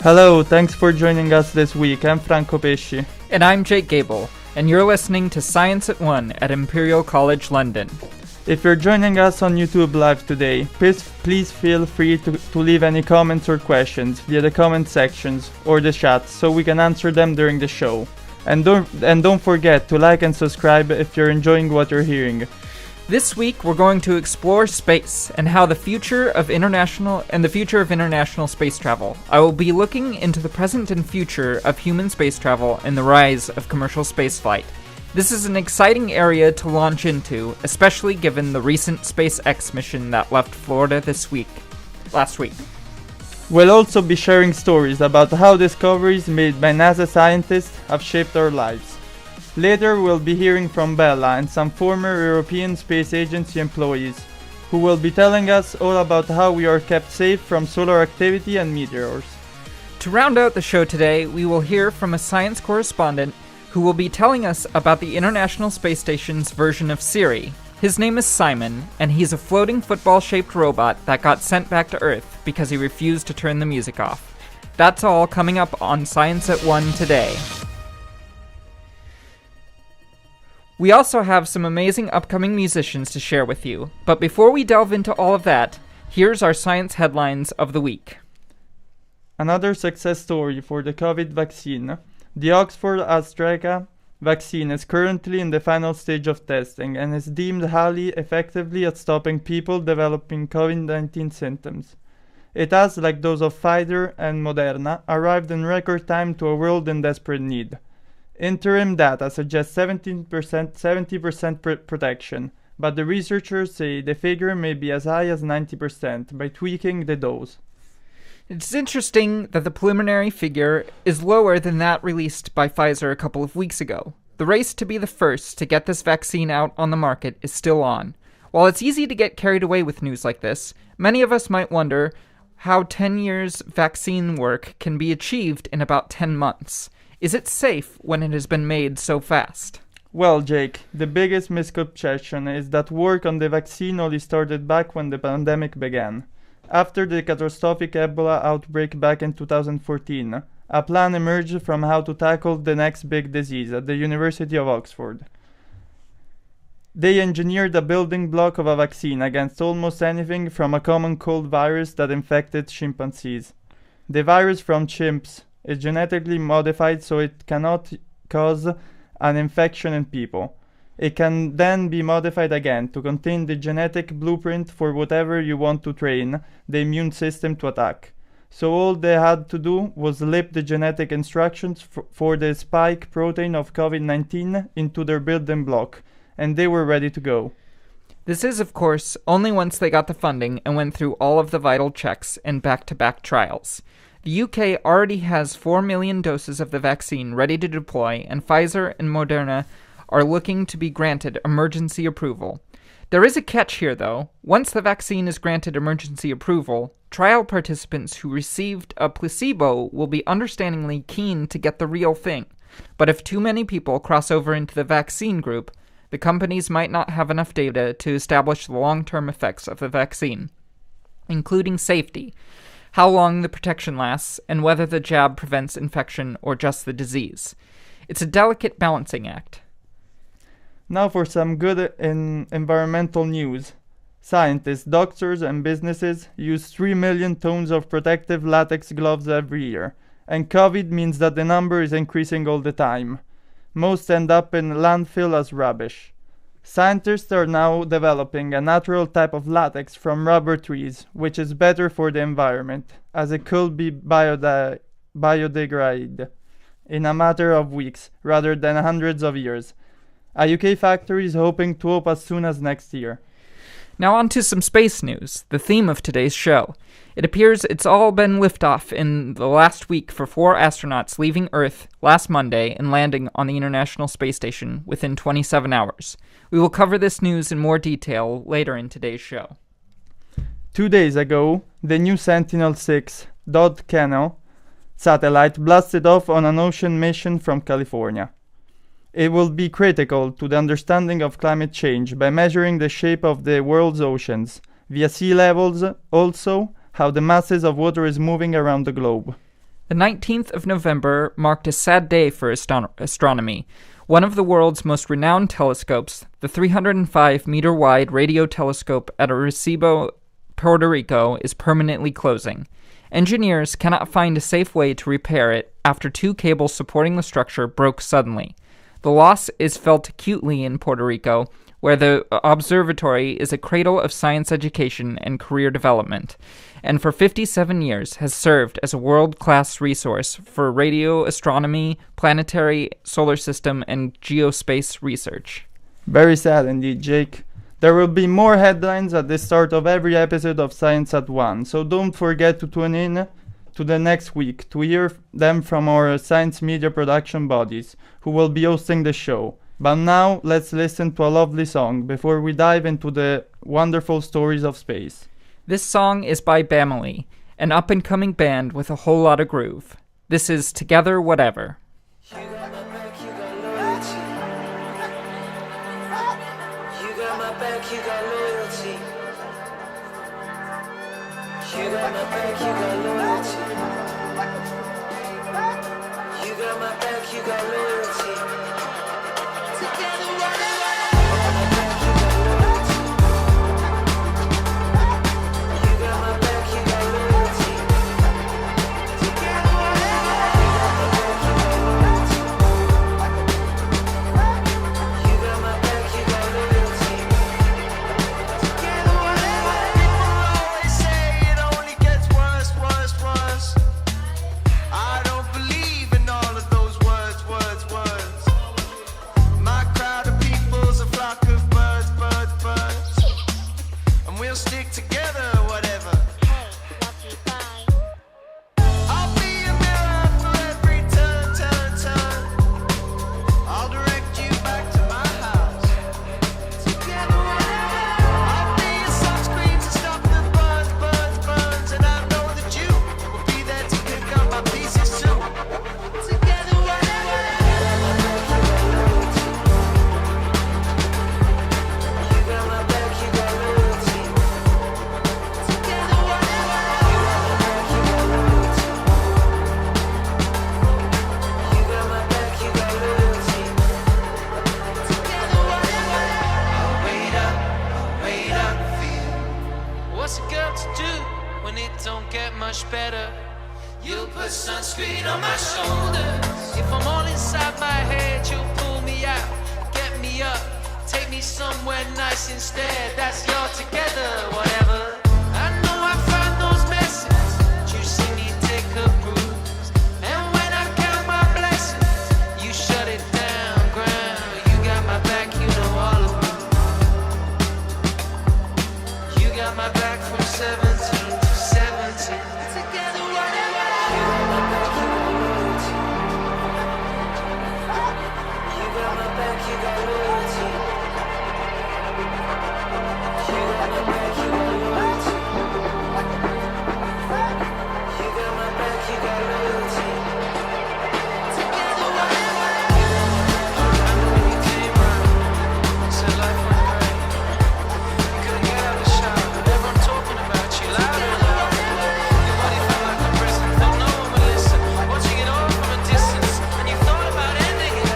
Hello, thanks for joining us this week. I'm Franco Pesci. And I'm Jake Gable, and you're listening to Science at 1 at Imperial College London. If you're joining us on YouTube Live today, please feel free to leave any comments or questions via the comment sections or the chat so we can answer them during the show. And don't forget to like and subscribe if you're enjoying what you're hearing. This week we're going to explore space and how the future of international space travel. I will be looking into the present and future of human space travel and the rise of commercial spaceflight. This is an exciting area to launch into, especially given the recent SpaceX mission that left Florida last week. We'll also be sharing stories about how discoveries made by NASA scientists have shaped our lives. Later, we'll be hearing from Bella and some former European Space Agency employees, who will be telling us all about how we are kept safe from solar activity and meteors. To round out the show today, we will hear from a science correspondent who will be telling us about the International Space Station's version of Siri. His name is Simon, and he's a floating football-shaped robot that got sent back to Earth because he refused to turn the music off. That's all coming up on Science at 1 today. We also have some amazing upcoming musicians to share with you, but before we delve into all of that, here's our science headlines of the week. Another success story for the COVID vaccine. The Oxford AstraZeneca vaccine is currently in the final stage of testing and is deemed highly effectively at stopping people developing COVID-19 symptoms. It has, like those of Pfizer and Moderna, arrived in record time to a world in desperate need. Interim data suggests 70% protection, but the researchers say the figure may be as high as 90% by tweaking the dose. It's interesting that the preliminary figure is lower than that released by Pfizer a couple of weeks ago. The race to be the first to get this vaccine out on the market is still on. While it's easy to get carried away with news like this, many of us might wonder how 10 years vaccine work can be achieved in about 10 months. Is it safe when it has been made so fast? Well, Jake, the biggest misconception is that work on the vaccine only started back when the pandemic began. After the catastrophic Ebola outbreak back in 2014, a plan emerged from how to tackle the next big disease at the University of Oxford. They engineered a building block of a vaccine against almost anything from a common cold virus that infected chimpanzees. The virus from chimps is genetically modified so it cannot cause an infection in people. It can then be modified again to contain the genetic blueprint for whatever you want to train the immune system to attack. So all they had to do was slip the genetic instructions for the spike protein of COVID-19 into their building block, and they were ready to go. This is, of course, only once they got the funding and went through all of the vital checks and back-to-back trials. The UK already has 4 million doses of the vaccine ready to deploy, and Pfizer and Moderna are looking to be granted emergency approval. There is a catch here, though. Once the vaccine is granted emergency approval, trial participants who received a placebo will be understandingly keen to get the real thing. But if too many people cross over into the vaccine group, the companies might not have enough data to establish the long-term effects of the vaccine, including safety, how long the protection lasts, and whether the jab prevents infection or just the disease. It's a delicate balancing act. Now for some good environmental news. Scientists, doctors, and businesses use 3 million tons of protective latex gloves every year, and COVID means that the number is increasing all the time. Most end up in landfill as rubbish. Scientists are now developing a natural type of latex from rubber trees, which is better for the environment, as it could be biodegraded in a matter of weeks, rather than hundreds of years. A UK factory is hoping to open as soon as next year. Now on to some space news, the theme of today's show. It appears it's all been liftoff in the last week for 4 astronauts leaving Earth last Monday and landing on the International Space Station within 27 hours. We will cover this news in more detail later in today's show. 2 days ago, the new Sentinel-6 Dodd Canal satellite blasted off on an ocean mission from California. It will be critical to the understanding of climate change by measuring the shape of the world's oceans, via sea levels, also how the masses of water is moving around the globe. The 19th of November marked a sad day for astronomy. One of the world's most renowned telescopes, the 305-meter-wide radio telescope at Arecibo, Puerto Rico, is permanently closing. Engineers cannot find a safe way to repair it after 2 cables supporting the structure broke suddenly. The loss is felt acutely in Puerto Rico, where the observatory is a cradle of science education and career development, and for 57 years has served as a world-class resource for radio astronomy, planetary, solar system, and geospace research. Very sad indeed, Jake. There will be more headlines at the start of every episode of Science at 1, so don't forget to tune in to the next week to hear them from our science media production bodies, who will be hosting the show. But now, let's listen to a lovely song before we dive into the wonderful stories of space. This song is by Bamily, an up-and-coming band with a whole lot of groove. This is Together Whatever. You got my back, you got loyalty. You got my back, you got loyalty. You got my back, you got loyalty. You got my back, you got loyalty. Together, whatever. You got my back, you got loyalty. Together, whatever. You got my back, you got loyalty. Together, whatever. People always say it only gets worse, worse, worse. I don't believe in all of those words, words, words. My crowd of people's a flock of birds, birds, birds. And we'll stick together, whatever. I'll be a mirror for every turn, turn, turn. I'll direct you back to my house. Together, whatever. I'll be a sunscreen to stop the burns, burns, burns. And I know that you will be there to pick up my pieces too. Together, whatever. You got my back, you got loyalty. Together, whatever. You got my back, you got loyalty. Together, whatever. I'll wait up for you. What's a girl to do when it don't get much better? You'll put sunscreen on my shoulders. If I'm all inside my head, you'll pull me out, get me up, take me somewhere nice instead. That's your together, whatever. I know I found those messages, but you see me take a bruise. And when I count my blessings, you shut it down, ground. You got my back, you know all of me. You got my back from 17 to 17. Together, whatever. You got my back, you got loyalty. You got my back, you got loyalty. You got my back, you got loyalty. You got my back, you got loyalty. Together, whatever. I know when you came round, said life went great. You couldn't get out of the shower, but everyone talking about you louder and louder. Your body felt like a prison, thought no one would listen. Watching it all from a distance, and you thought about ending it,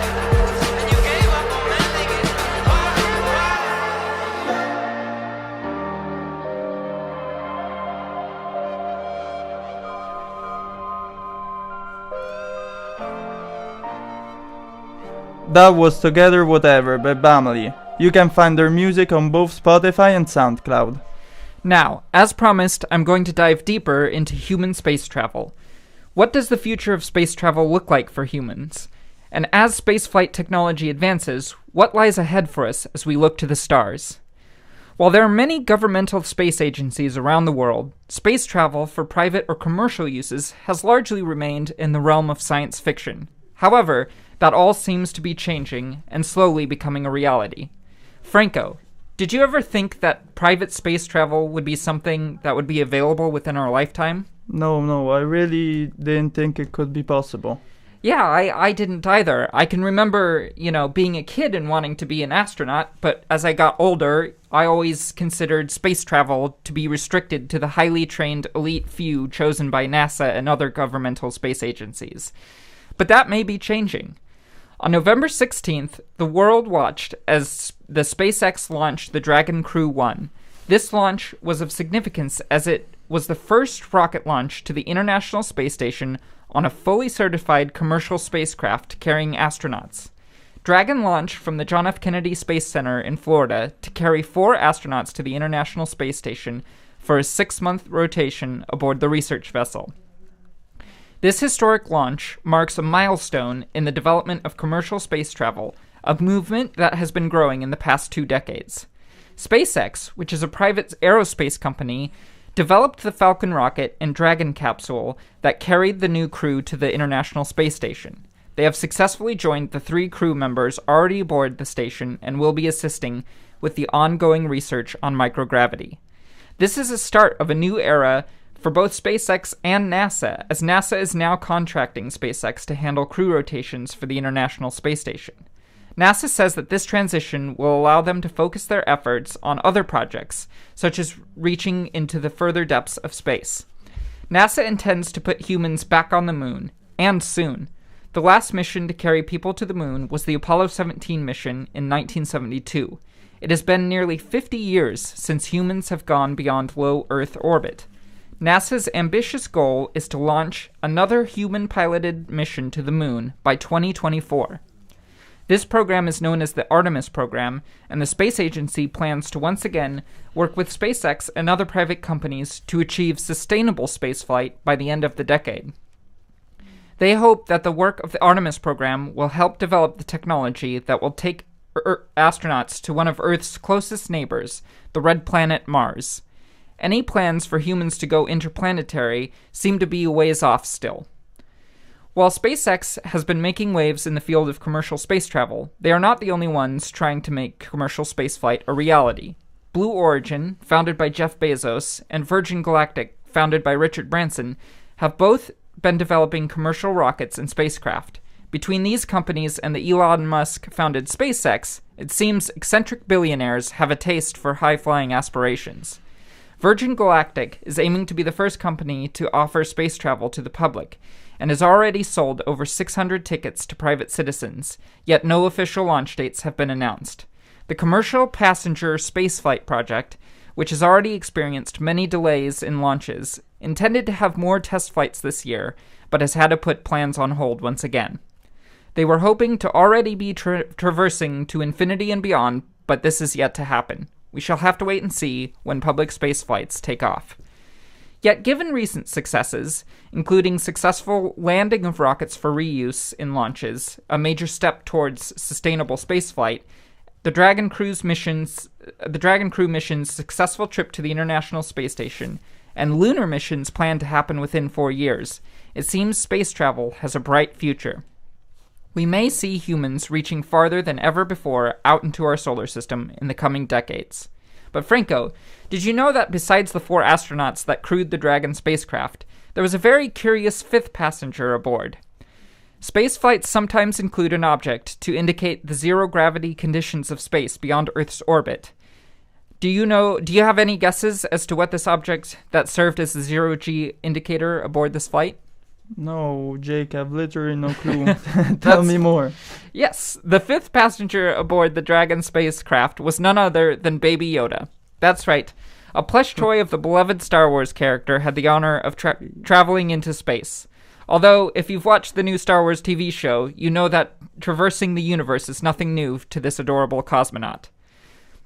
and you gave up on ending it. Why? That was Together Whatever by Bamily. You can find their music on both Spotify and SoundCloud. Now, as promised, I'm going to dive deeper into human space travel. What does the future of space travel look like for humans? And as spaceflight technology advances, what lies ahead for us as we look to the stars? While there are many governmental space agencies around the world, space travel for private or commercial uses has largely remained in the realm of science fiction. However, that all seems to be changing and slowly becoming a reality. Franco, did you ever think that private space travel would be something that would be available within our lifetime? No, I really didn't think it could be possible. Yeah, I didn't either. I can remember, being a kid and wanting to be an astronaut, but as I got older, I always considered space travel to be restricted to the highly trained elite few chosen by NASA and other governmental space agencies. But that may be changing. On November 16th, the world watched as the SpaceX launched the Dragon Crew 1. This launch was of significance as it was the first rocket launch to the International Space Station on a fully certified commercial spacecraft carrying astronauts. Dragon launched from the John F. Kennedy Space Center in Florida to carry 4 astronauts to the International Space Station for a 6-month rotation aboard the research vessel. This historic launch marks a milestone in the development of commercial space travel, a movement that has been growing in the past 2 decades. SpaceX, which is a private aerospace company, developed the Falcon rocket and Dragon capsule that carried the new crew to the International Space Station. They have successfully joined the 3 crew members already aboard the station and will be assisting with the ongoing research on microgravity. This is a start of a new era for both SpaceX and NASA, as NASA is now contracting SpaceX to handle crew rotations for the International Space Station. NASA says that this transition will allow them to focus their efforts on other projects, such as reaching into the further depths of space. NASA intends to put humans back on the moon, and soon. The last mission to carry people to the moon was the Apollo 17 mission in 1972. It has been nearly 50 years since humans have gone beyond low Earth orbit. NASA's ambitious goal is to launch another human-piloted mission to the moon by 2024. This program is known as the Artemis program, and the space agency plans to once again work with SpaceX and other private companies to achieve sustainable spaceflight by the end of the decade. They hope that the work of the Artemis program will help develop the technology that will take astronauts to one of Earth's closest neighbors, the red planet Mars. Any plans for humans to go interplanetary seem to be a ways off still. While SpaceX has been making waves in the field of commercial space travel, they are not the only ones trying to make commercial spaceflight a reality. Blue Origin, founded by Jeff Bezos, and Virgin Galactic, founded by Richard Branson, have both been developing commercial rockets and spacecraft. Between these companies and the Elon Musk-founded SpaceX, it seems eccentric billionaires have a taste for high-flying aspirations. Virgin Galactic is aiming to be the first company to offer space travel to the public, and has already sold over 600 tickets to private citizens, yet no official launch dates have been announced. The commercial passenger spaceflight project, which has already experienced many delays in launches, intended to have more test flights this year, but has had to put plans on hold once again. They were hoping to already be traversing to infinity and beyond, but this is yet to happen. We shall have to wait and see when public space flights take off. Yet given recent successes, including successful landing of rockets for reuse in launches, a major step towards sustainable spaceflight, the Dragon Crew mission's successful trip to the International Space Station, and lunar missions planned to happen within 4 years, it seems space travel has a bright future. We may see humans reaching farther than ever before out into our solar system in the coming decades. But Franco, did you know that besides the 4 astronauts that crewed the Dragon spacecraft, there was a very curious 5th passenger aboard? Spaceflights sometimes include an object to indicate the zero-gravity conditions of space beyond Earth's orbit. Do you have any guesses as to what this object that served as the zero-G indicator aboard this flight? No, Jake, I've literally no clue. Tell me more. Yes, the 5th passenger aboard the Dragon spacecraft was none other than Baby Yoda. That's right. A plush toy of the beloved Star Wars character had the honor of traveling into space. Although, if you've watched the new Star Wars TV show, you know that traversing the universe is nothing new to this adorable cosmonaut.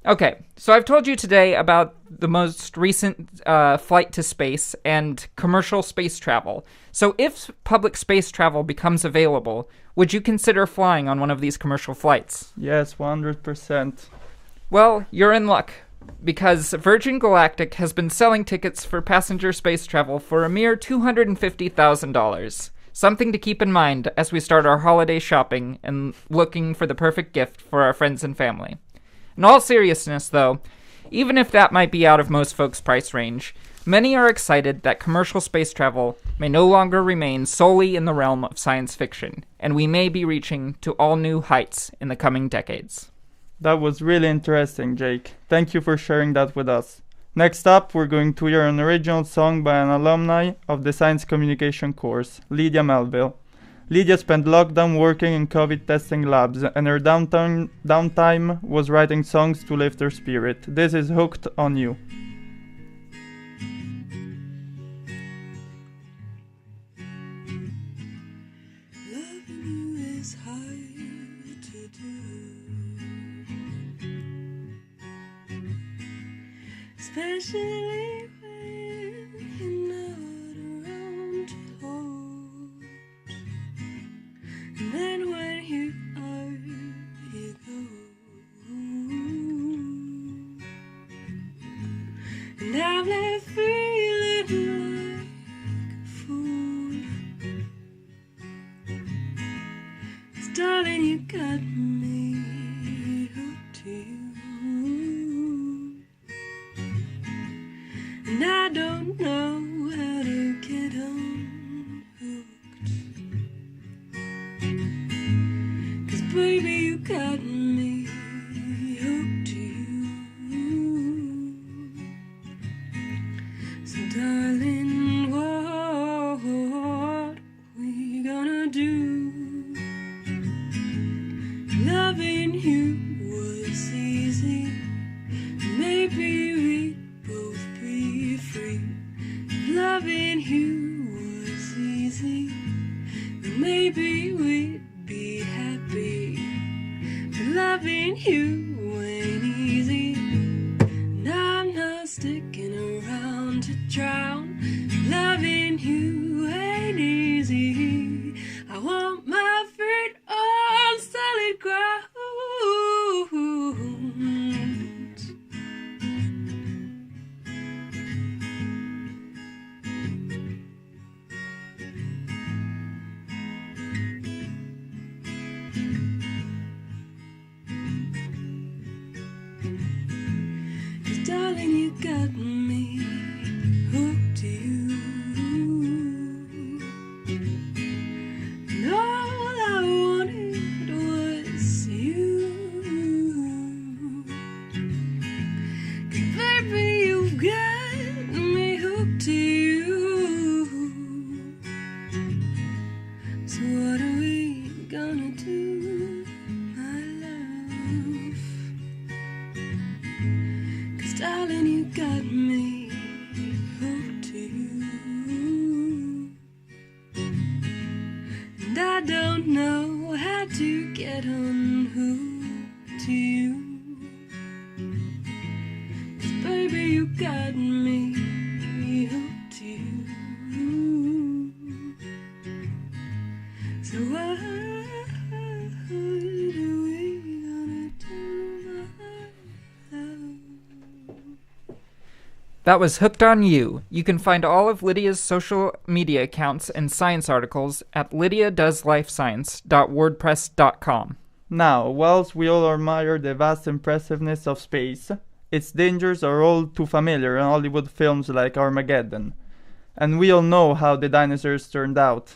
Okay, so I've told you today about the most recent flight to space and commercial space travel. So if public space travel becomes available, would you consider flying on one of these commercial flights? Yes, 100%. Well, you're in luck, because Virgin Galactic has been selling tickets for passenger space travel for a mere $250,000. Something to keep in mind as we start our holiday shopping and looking for the perfect gift for our friends and family. In all seriousness, though, even if that might be out of most folks' price range, Many are excited that commercial space travel may no longer remain solely in the realm of science fiction, and we may be reaching to all new heights in the coming decades. That was really interesting, Jake. Thank you for sharing that with us. Next up, we're going to hear an original song by an alumni of the Science Communication course, Lydia Melville. Lydia spent lockdown working in COVID testing labs, and her downtime was writing songs to lift her spirit. This is Hooked on You. Especially when you're not around to hold. And then when you are, you go. And I'm left feeling like a fool. 'Cause darling, you got me hooked to you. And I don't know how to get unhooked. 'Cause baby, you got me hooked to you. So darling, what we gonna do? Loving you was easy. Maybe we'd both be free. Loving you was easy. Maybe we'd be happy. But loving you ain't easy. And I'm not sticking around to drown. Loving you ain't easy. I want my feet on solid ground. Darling, you got me hooked to you. And all I wanted was you. 'Cause baby, you've got me hooked to you. So what are we gonna do, my love? Darling, you got me hooked to you. And I don't know how to get unhooked to you. 'Cause baby, you got me hooked to you. So what are we gonna do, my love? That was Hooked on You. You can find all of Lydia's social media accounts and science articles at lydiadoeslifescience.wordpress.com. Now, whilst we all admire the vast impressiveness of space, its dangers are all too familiar in Hollywood films like Armageddon. And we all know how the dinosaurs turned out.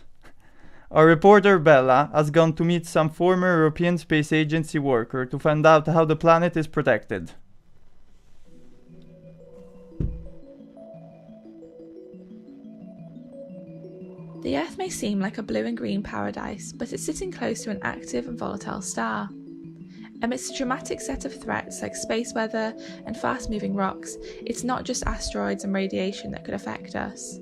Our reporter Bella has gone to meet some former European Space Agency worker to find out how the planet is protected. The Earth may seem like a blue and green paradise, but it's sitting close to an active and volatile star. Amidst a dramatic set of threats like space weather and fast-moving rocks, it's not just asteroids and radiation that could affect us.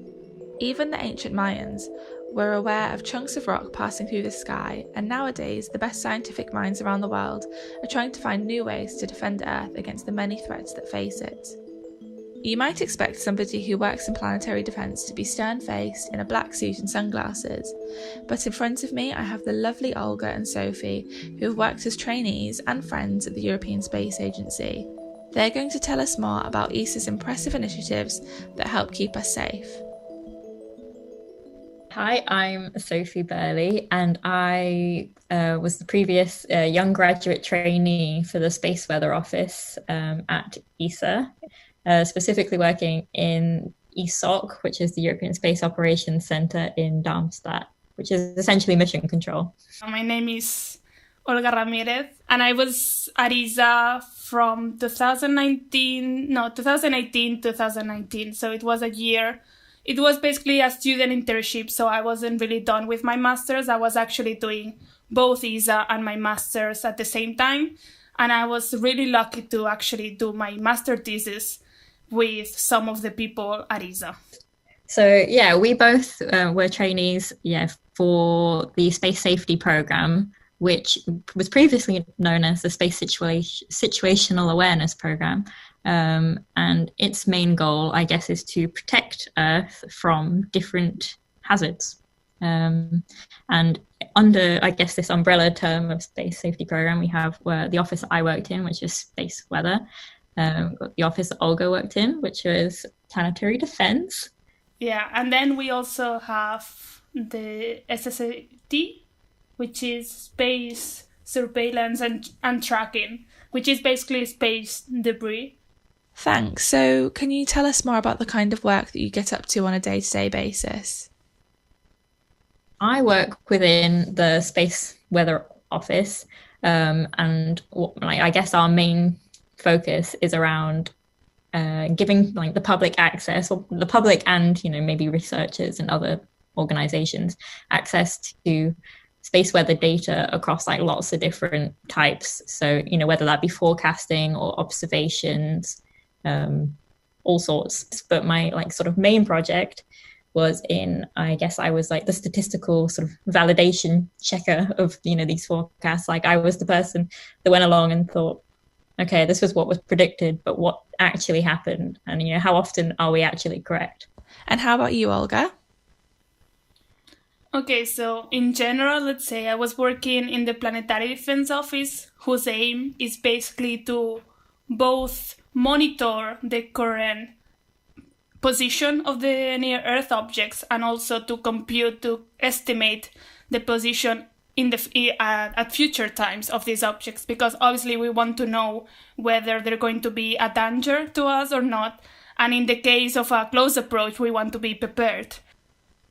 Even the ancient Mayans were aware of chunks of rock passing through the sky, and nowadays the best scientific minds around the world are trying to find new ways to defend Earth against the many threats that face it. You might expect somebody who works in planetary defence to be stern-faced in a black suit and sunglasses, but in front of me I have the lovely Olga and Sophie, who have worked as trainees and friends at the European Space Agency. They're going to tell us more about ESA's impressive initiatives that help keep us safe. Hi, I'm Sophie Burley, and I was the previous young graduate trainee for the Space Weather Office at ESA, specifically working in ESOC, which is the European Space Operations Center in Darmstadt, which is essentially mission control. My name is Olga Ramirez, and I was at ESA from 2018, so it was a year. It was basically a student internship, so I wasn't really done with my master's. I was actually doing both ESA and my master's at the same time, and I was really lucky to actually do my master thesis with some of the people at ESA. So yeah, we both were trainees for the Space Safety Program, which was previously known as the Space Situational Awareness Program. And its main goal, I guess, is to protect Earth from different hazards. And under, I guess, this umbrella term of Space Safety Program, we have the office that I worked in, which is Space Weather. Got the office that Olga worked in, which was Planetary Defense. Yeah, and then we also have the SSAT, which is Space Surveillance and Tracking, which is basically space debris. Thanks. So can you tell us more about the kind of work that you get up to on a day-to-day basis? I work within the Space Weather Office, and I guess our main focus is around giving the public access, or the public and maybe researchers and other organizations, access to space weather data across lots of different types. So whether that be forecasting or observations, all sorts. But my sort of main project was I was the statistical sort of validation checker of these forecasts. I was the person that went along and thought, okay, this was what was predicted, but what actually happened, and how often are we actually correct? And how about you, Olga? Okay, so in general, let's say I was working in the Planetary Defense Office, whose aim is basically to both monitor the current position of the near-Earth objects and also to estimate the position at future times of these objects, because obviously we want to know whether they're going to be a danger to us or not, and in the case of a close approach, we want to be prepared.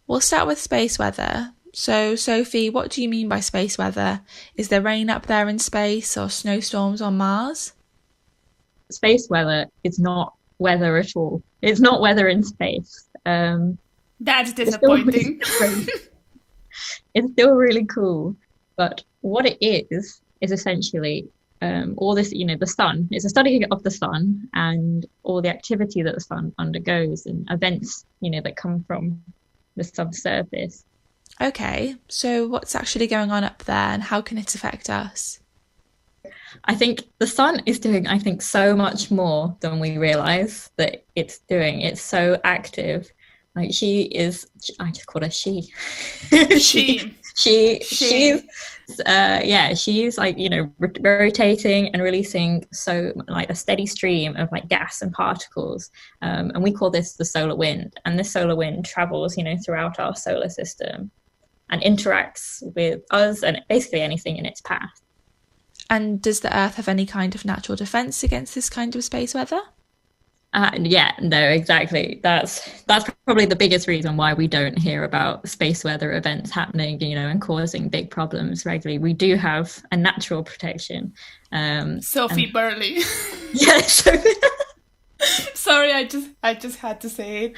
We'll start with space weather. So, Sophie, what do you mean by space weather? Is there rain up there in space or snowstorms on Mars? Space weather is not weather at all. It's not weather in space. That's disappointing. It's still really cool. But what it is essentially all this, the sun. It's a study of the sun and all the activity that the sun undergoes and events, that come from the subsurface. Okay, so what's actually going on up there and how can it affect us? I think the sun is doing, so much more than we realize that it's doing. It's so active. She is, I just call her she. She's rotating and releasing a steady stream of gas and particles, and we call this the solar wind. And this solar wind travels throughout our solar system and interacts with us and basically anything in its path. And does the Earth have any kind of natural defense against this kind of space weather? No, exactly. That's probably the biggest reason why we don't hear about space weather events happening, and causing big problems regularly. We do have a natural protection. Sophie Burley. Yeah. Sorry, I just had to say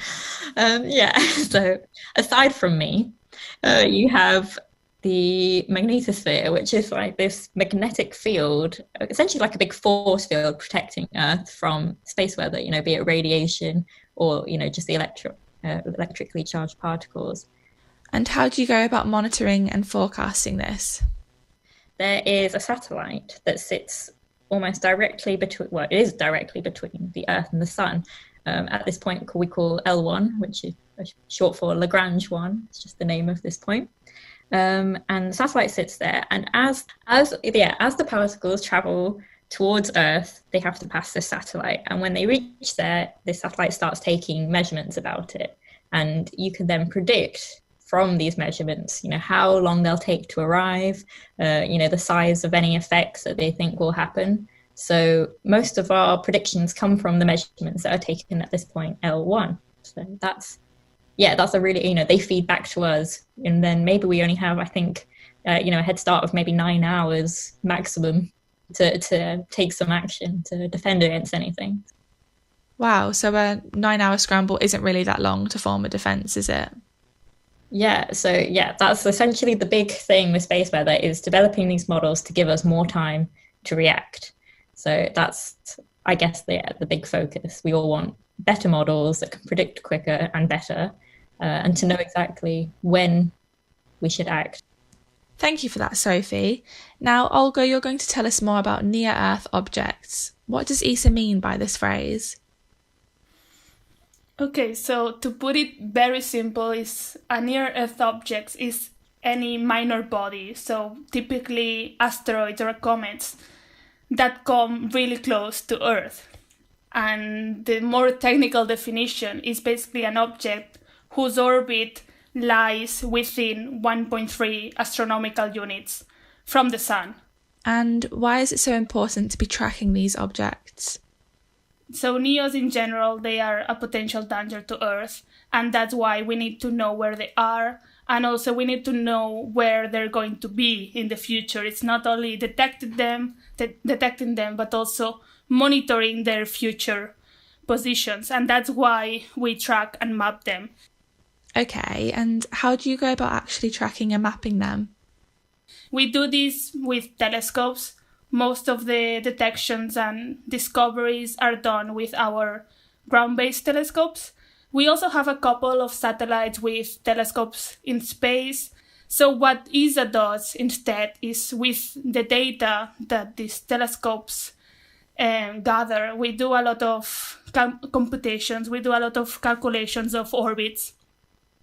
it. So aside from me, you have the magnetosphere, which is this magnetic field, essentially like a big force field protecting Earth from space weather, be it radiation or, just the electrically charged particles. And how do you go about monitoring and forecasting this? There is a satellite that sits almost directly between, it is directly between the Earth and the Sun. At this point, we call L1, which is short for Lagrange 1. It's just the name of this point. And the satellite sits there, and as the particles travel towards Earth, they have to pass this satellite. And when they reach there, this satellite starts taking measurements about it, and you can then predict from these measurements, how long they'll take to arrive, the size of any effects that they think will happen. So most of our predictions come from the measurements that are taken at this point, L1. So that's a really, they feed back to us, and then maybe we only have, I think, a head start of maybe 9 hours maximum to take some action to defend against anything. Wow, so a 9-hour scramble isn't really that long to form a defense, is it? Yeah, so that's essentially the big thing with space weather, is developing these models to give us more time to react. So that's, I guess, the big focus. We all want better models that can predict quicker and better, and to know exactly when we should act. Thank you for that, Sophie. Now, Olga, you're going to tell us more about near-Earth objects. What does ESA mean by this phrase? Okay, so to put it very simple, is a near-Earth object is any minor body, so typically asteroids or comets that come really close to Earth. And the more technical definition is basically an object whose orbit lies within 1.3 astronomical units from the Sun. And why is it so important to be tracking these objects? So NEOs in general, they are a potential danger to Earth, and that's why we need to know where they are, and also we need to know where they're going to be in the future. It's not only detecting them, but also monitoring their future positions, and that's why we track and map them. Okay, and how do you go about actually tracking and mapping them? We do this with telescopes. Most of the detections and discoveries are done with our ground-based telescopes. We also have a couple of satellites with telescopes in space. So what ESA does instead is, with the data that these telescopes gather, we do a lot of computations, we do a lot of calculations of orbits.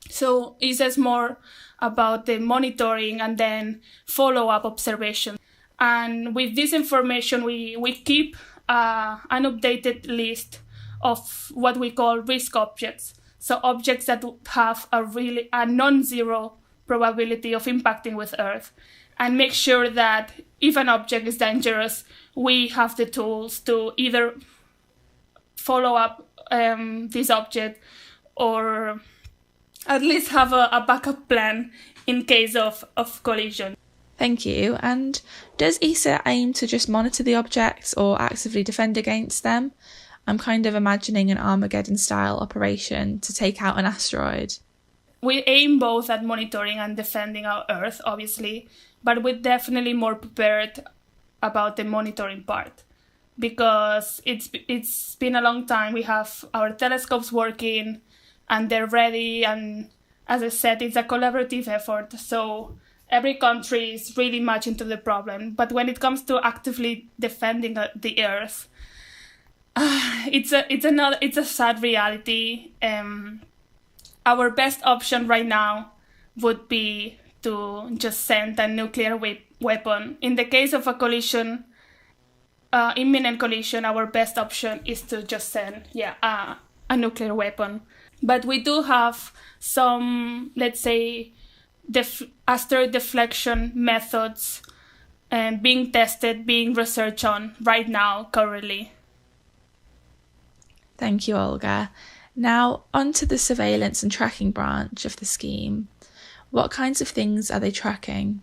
So ESA is more about the monitoring and then follow-up observation. And with this information, we keep an updated list of what we call risk objects. So objects that have a non-zero probability of impacting with Earth, and make sure that if an object is dangerous, we have the tools to either follow up this object or at least have a backup plan in case of collision. Thank you. And does ESA aim to just monitor the objects or actively defend against them? I'm kind of imagining an Armageddon-style operation to take out an asteroid. We aim both at monitoring and defending our Earth, obviously, but we're definitely more prepared about the monitoring part, because it's been a long time. We have our telescopes working and they're ready, and as I said, it's a collaborative effort, so every country is really much into the problem. But when it comes to actively defending the Earth, it's a sad reality. Our best option right now would be to just send a nuclear weapon. In the case of a collision, imminent collision, our best option is to just send a nuclear weapon. But we do have some, let's say, asteroid deflection methods being tested, being researched on right now, currently. Thank you, Olga. Now, on to the surveillance and tracking branch of the scheme. What kinds of things are they tracking?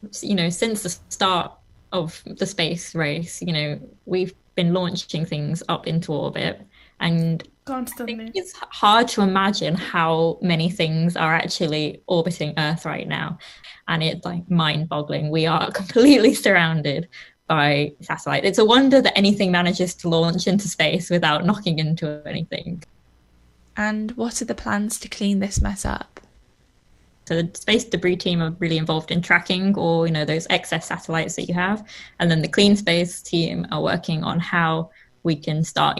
Since the start of the space race, we've been launching things up into orbit, and constantly. I think it's hard to imagine how many things are actually orbiting Earth right now, and it's like mind-boggling. We are completely surrounded by satellites. It's a wonder that anything manages to launch into space without knocking into anything. And what are the plans to clean this mess up? So the space debris team are really involved in tracking all, those excess satellites that you have. And then the clean space team are working on how we can start,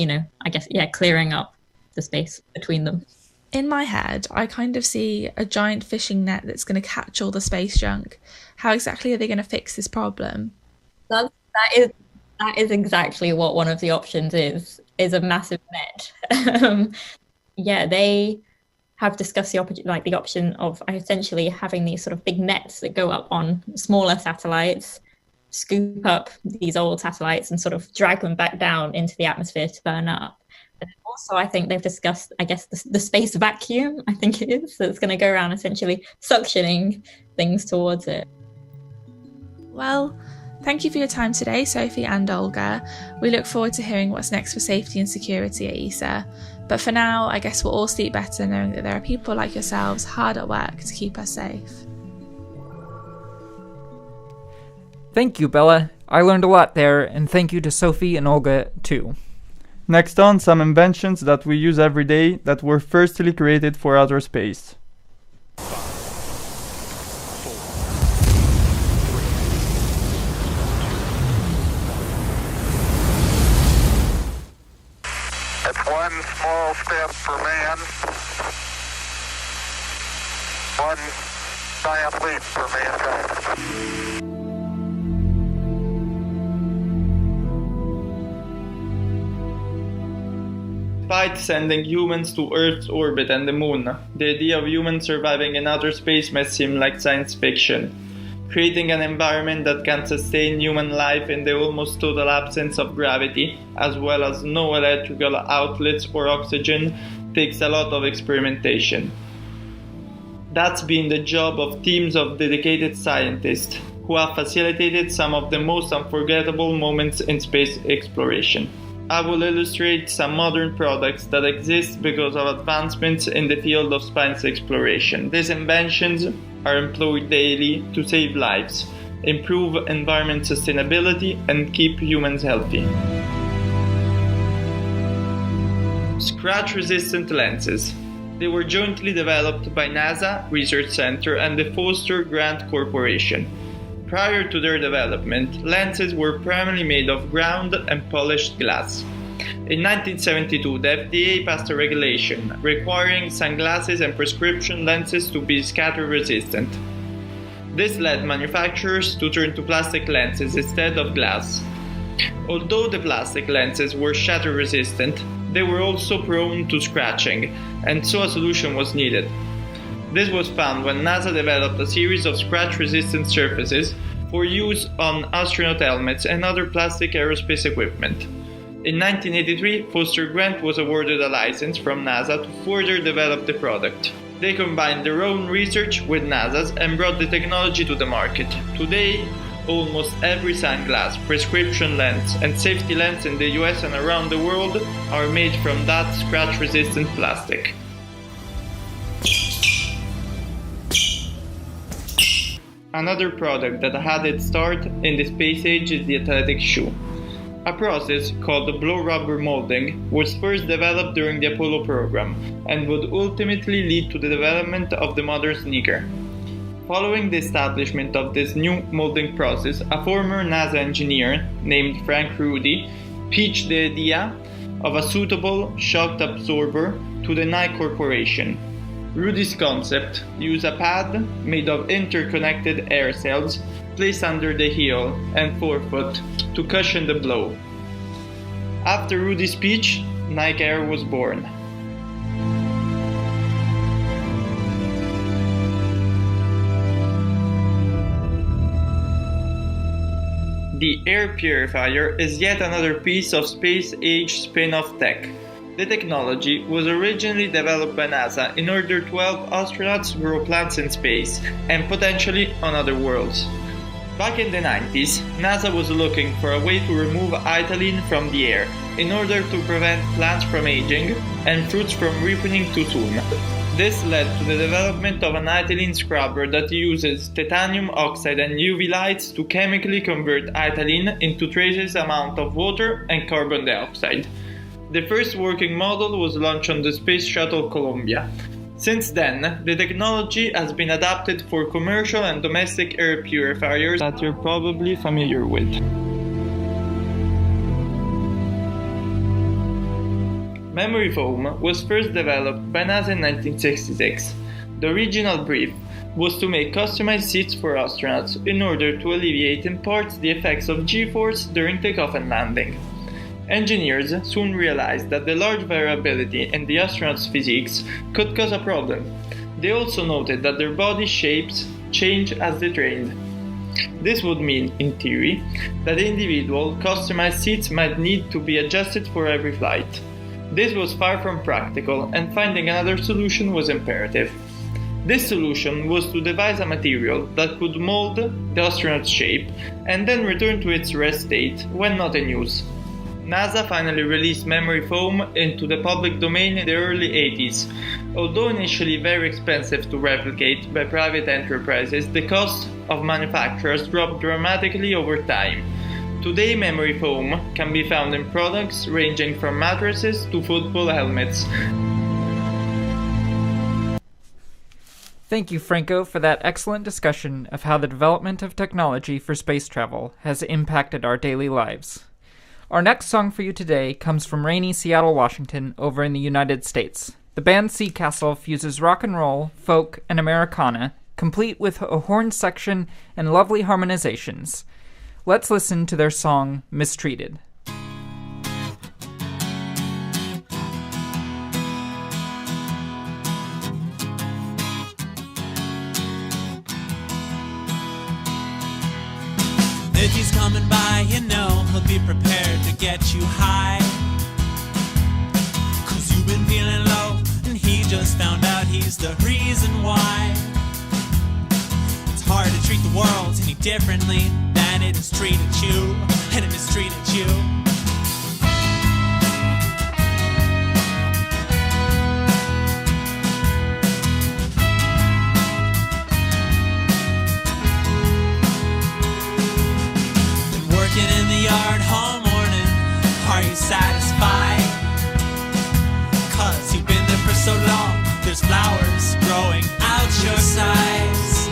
clearing up the space between them. In my head, I kind of see a giant fishing net that's going to catch all the space junk. How exactly are they going to fix this problem? That is exactly what one of the options is a massive net. They have discussed the option of essentially having these sort of big nets that go up on smaller satellites, scoop up these old satellites and sort of drag them back down into the atmosphere to burn up. Also, I think they've discussed, I guess, the space vacuum, I think it is. So it's going to go around essentially suctioning things towards it. Well, thank you for your time today, Sophie and Olga. We look forward to hearing what's next for safety and security at ESA. But for now, I guess we'll all sleep better knowing that there are people like yourselves hard at work to keep us safe. Thank you, Bella. I learned a lot there, and thank you to Sophie and Olga, too. Next on, some inventions that we use every day that were firstly created for outer space. It's one small step for man, one giant leap for mankind. Despite sending humans to Earth's orbit and the moon, the idea of humans surviving in outer space may seem like science fiction. Creating an environment that can sustain human life in the almost total absence of gravity, as well as no electrical outlets or oxygen, takes a lot of experimentation. That's been the job of teams of dedicated scientists who have facilitated some of the most unforgettable moments in space exploration. I will illustrate some modern products that exist because of advancements in the field of space exploration. These inventions are employed daily to save lives, improve environment sustainability, and keep humans healthy. Scratch-resistant lenses. They were jointly developed by NASA Research Center and the Foster Grant Corporation. Prior to their development, lenses were primarily made of ground and polished glass. In 1972, the FDA passed a regulation requiring sunglasses and prescription lenses to be scatter-resistant. This led manufacturers to turn to plastic lenses instead of glass. Although the plastic lenses were shatter-resistant, they were also prone to scratching, and so a solution was needed. This was found when NASA developed a series of scratch-resistant surfaces for use on astronaut helmets and other plastic aerospace equipment. In 1983, Foster Grant was awarded a license from NASA to further develop the product. They combined their own research with NASA's and brought the technology to the market. Today, almost every sunglass, prescription lens, and safety lens in the US and around the world are made from that scratch-resistant plastic. Another product that had its start in the space age is the athletic shoe. A process called blow rubber molding was first developed during the Apollo program and would ultimately lead to the development of the modern sneaker. Following the establishment of this new molding process, a former NASA engineer named Frank Rudy pitched the idea of a suitable shock absorber to the Nike Corporation. Rudy's concept used a pad made of interconnected air cells placed under the heel and forefoot to cushion the blow. After Rudy's speech, Nike Air was born. The air purifier is yet another piece of space-age spin-off tech. The technology was originally developed by NASA in order to help astronauts grow plants in space and potentially on other worlds. Back in the 90s, NASA was looking for a way to remove ethylene from the air in order to prevent plants from aging and fruits from ripening too soon. This led to the development of an ethylene scrubber that uses titanium oxide and UV lights to chemically convert ethylene into trace amounts of water and carbon dioxide. The first working model was launched on the Space Shuttle Columbia. Since then, the technology has been adapted for commercial and domestic air purifiers that you're probably familiar with. Memory foam was first developed by NASA in 1966. The original brief was to make customized seats for astronauts in order to alleviate in part the effects of G-force during takeoff and landing. Engineers soon realized that the large variability in the astronauts' physiques could cause a problem. They also noted that their body shapes change as they trained. This would mean, in theory, that individual customized seats might need to be adjusted for every flight. This was far from practical, and finding another solution was imperative. This solution was to devise a material that could mold the astronaut's shape and then return to its rest state when not in use. NASA finally released memory foam into the public domain in the early 80s. Although initially very expensive to replicate by private enterprises, the cost of manufacturers dropped dramatically over time. Today, memory foam can be found in products ranging from mattresses to football helmets. Thank you, Franco, for that excellent discussion of how the development of technology for space travel has impacted our daily lives. Our next song for you today comes from rainy Seattle, Washington, over in the United States. The band Sea Castle fuses rock and roll, folk, and Americana, complete with a horn section and lovely harmonizations. Let's listen to their song, Mistreated. If he's coming by, you know he'll be prepared to get you high. 'Cause you've been feeling low, and he just found out he's the reason why. It's hard to treat the world any differently than it has treated you, and it has treated you. In the yard all morning, are you satisfied? 'Cause you've been there for so long, there's flowers growing out your sides.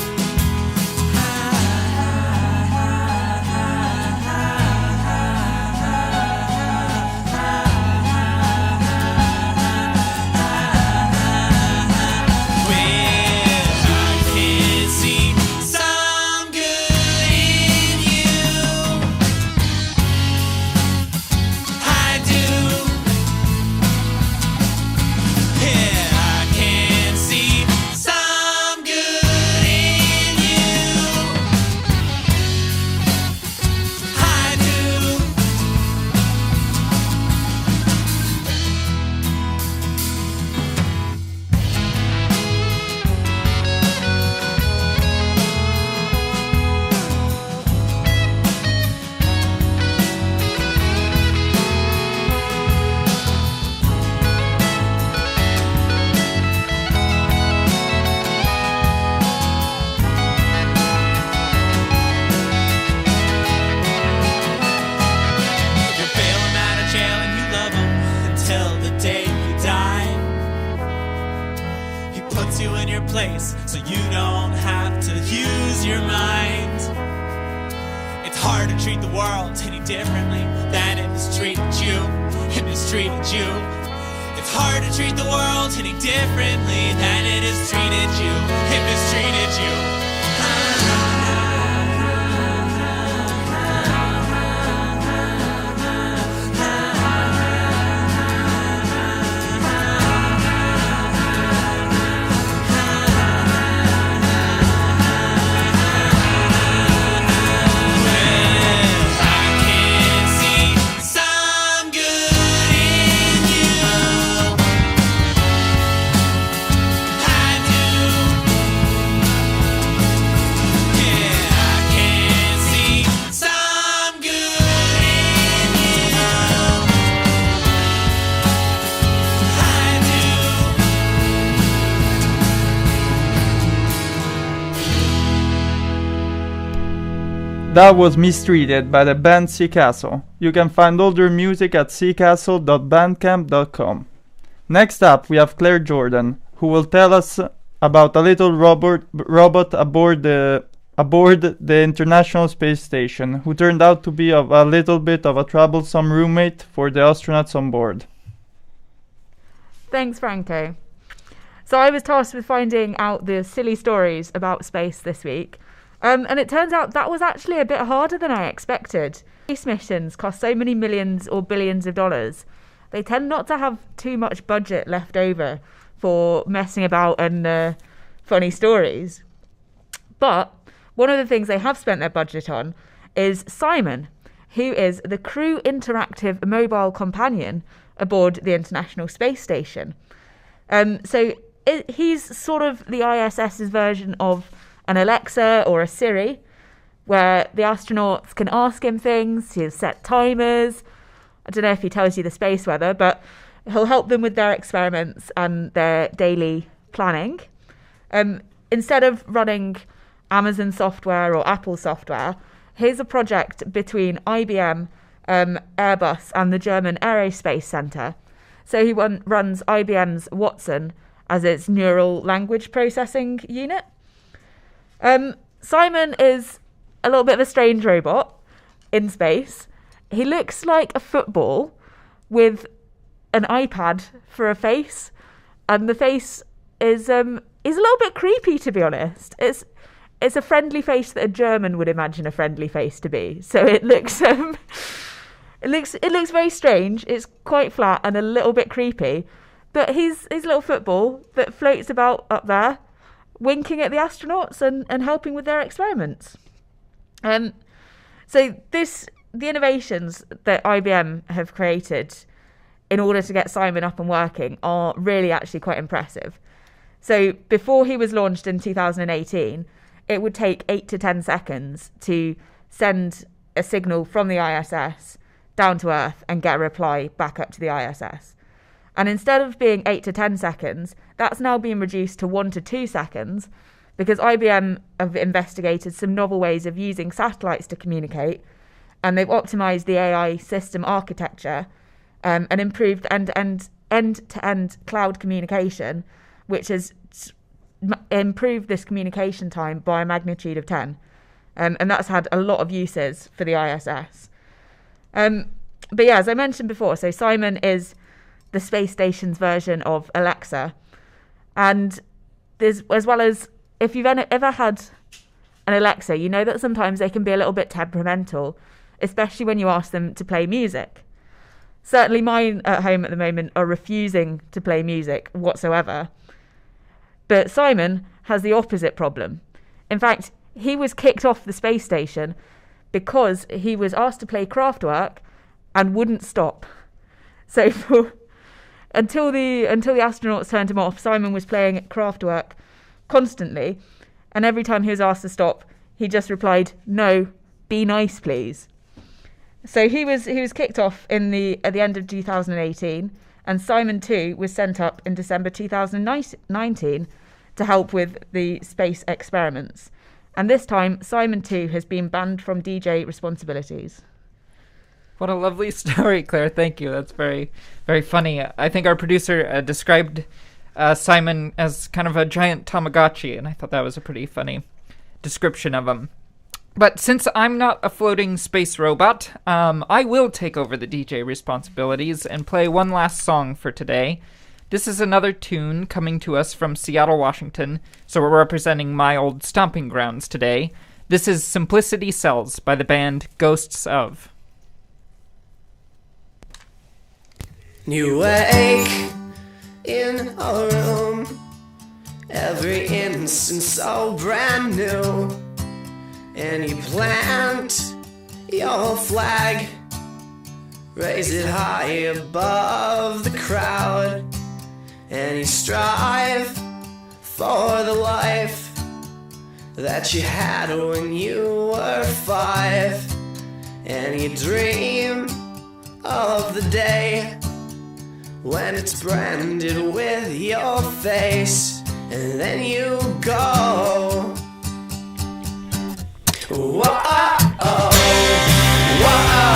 Place, so you don't have to use your mind. It's hard to treat the world any differently than it has treated you, and has treated you. It's hard to treat the world any differently than it has treated you, and has treated you. That was Mistreated by the band Sea Castle. You can find all their music at seacastle.bandcamp.com. Next up, we have Claire Jordan, who will tell us about a little robot aboard the International Space Station, who turned out to be a little bit of a troublesome roommate for the astronauts on board. Thanks, Franco. So I was tasked with finding out the silly stories about space this week. And it turns out that was actually a bit harder than I expected. Space missions cost so many millions or billions of dollars. They tend not to have too much budget left over for messing about and funny stories. But one of the things they have spent their budget on is Simon, who is the crew interactive mobile companion aboard the International Space Station. He's sort of the ISS's version of an Alexa or a Siri, where the astronauts can ask him things. He'll set timers. I don't know if he tells you the space weather, but he'll help them with their experiments and their daily planning. Instead of running Amazon software or Apple software, here's a project between IBM, Airbus, and the German Aerospace Centre. So he runs IBM's Watson as its neural language processing unit. Simon is a little bit of a strange robot in space. He looks like a football with an iPad for a face, and the face is a little bit creepy, to be honest. It's a friendly face that a German would imagine a friendly face to be. So it looks it looks very strange. It's quite flat and a little bit creepy. But he's a little football that floats about up there, winking at the astronauts and helping with their experiments. So the innovations that IBM have created in order to get Simon up and working are really actually quite impressive. So before he was launched in 2018, it would take 8 to 10 seconds to send a signal from the ISS down to Earth and get a reply back up to the ISS. And instead of being 8 to 10 seconds, that's now been reduced to 1 to 2 seconds because IBM have investigated some novel ways of using satellites to communicate, and they've optimized the AI system architecture and improved end-to-end cloud communication, which has improved this communication time by a magnitude of 10. And that's had a lot of uses for the ISS. But yeah, as I mentioned before, so Simon is the space station's version of Alexa. And there's, as well as, if you've ever had an Alexa, you know that sometimes they can be a little bit temperamental, especially when you ask them to play music. Certainly mine at home at the moment are refusing to play music whatsoever. But Simon has the opposite problem. In fact, he was kicked off the space station because he was asked to play Kraftwerk and wouldn't stop. So until the astronauts turned him off, Simon was playing Kraftwerk constantly, and every time he was asked to stop, he just replied, "No, be nice, please." So he was kicked off at the end of 2018, and Simon 2 was sent up in December 2019 to help with the space experiments. And this time, Simon 2 has been banned from DJ responsibilities. What a lovely story, Claire. Thank you. That's very, very funny. I think our producer described Simon as kind of a giant Tamagotchi, and I thought that was a pretty funny description of him. But since I'm not a floating space robot, I will take over the DJ responsibilities and play one last song for today. This is another tune coming to us from Seattle, Washington, so we're representing my old stomping grounds today. This is Simplicity Cells by the band Ghosts of. You wake in a room, every instant so brand new, and you plant your flag, raise it high above the crowd, and you strive for the life that you had when you were 5, and you dream of the day when it's branded with your face, and then you go, whoa-oh, whoa-oh,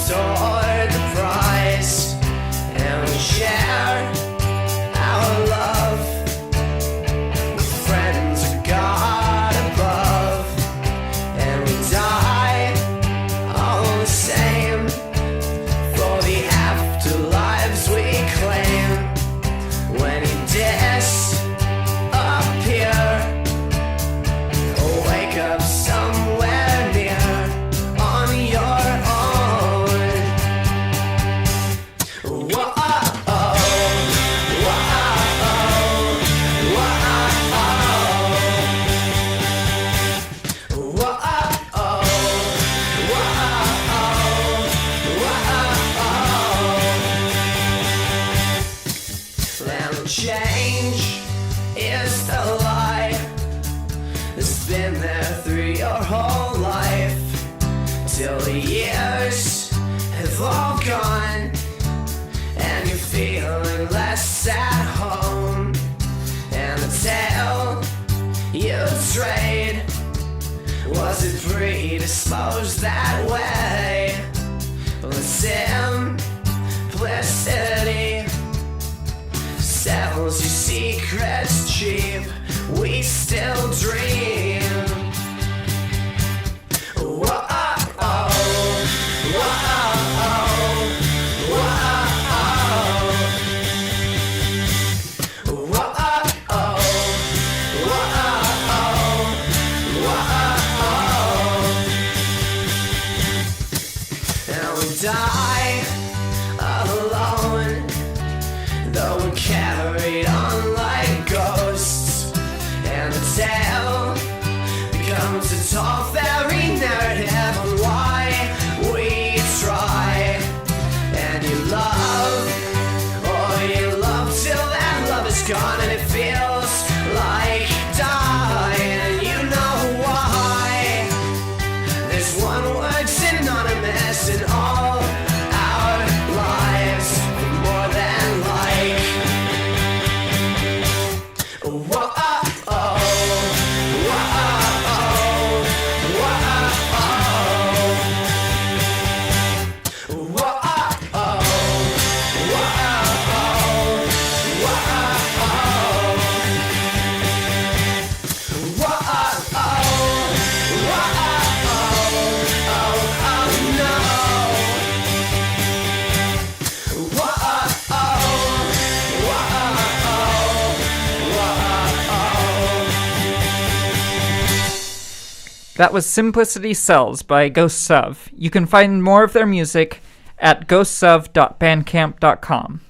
toward the prize, and we share our love there through your whole life, till the years have all gone, and you're feeling less at home, and the tale you trade, was it predisposed that way? The simplicity sells your secrets cheap. We still dream. Whoa, oh, die alone, though we're carried on like ghosts, and the tale becomes a tall fairy narrative on why we try. And you love, oh you love till that love is gone, and it feels like dying, and you know why. There's one word synonymous in all our lives, more than like. Whoa, oh, oh, whoa, oh, whoa, oh, whoa, oh, That was Simplicity Sells by Ghosts Of. You can find more of their music at ghostsof.bandcamp.com.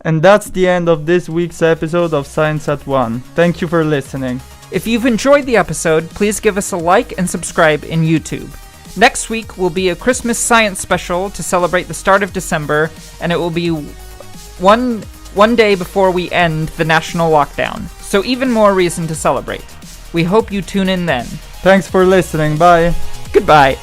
And that's the end of this week's episode of Science at 1. Thank you for listening. If you've enjoyed the episode, please give us a like and subscribe in YouTube. Next week will be a Christmas science special to celebrate the start of December, and it will be one day before we end the national lockdown, so even more reason to celebrate. We hope you tune in then. Thanks for listening. Bye. Goodbye.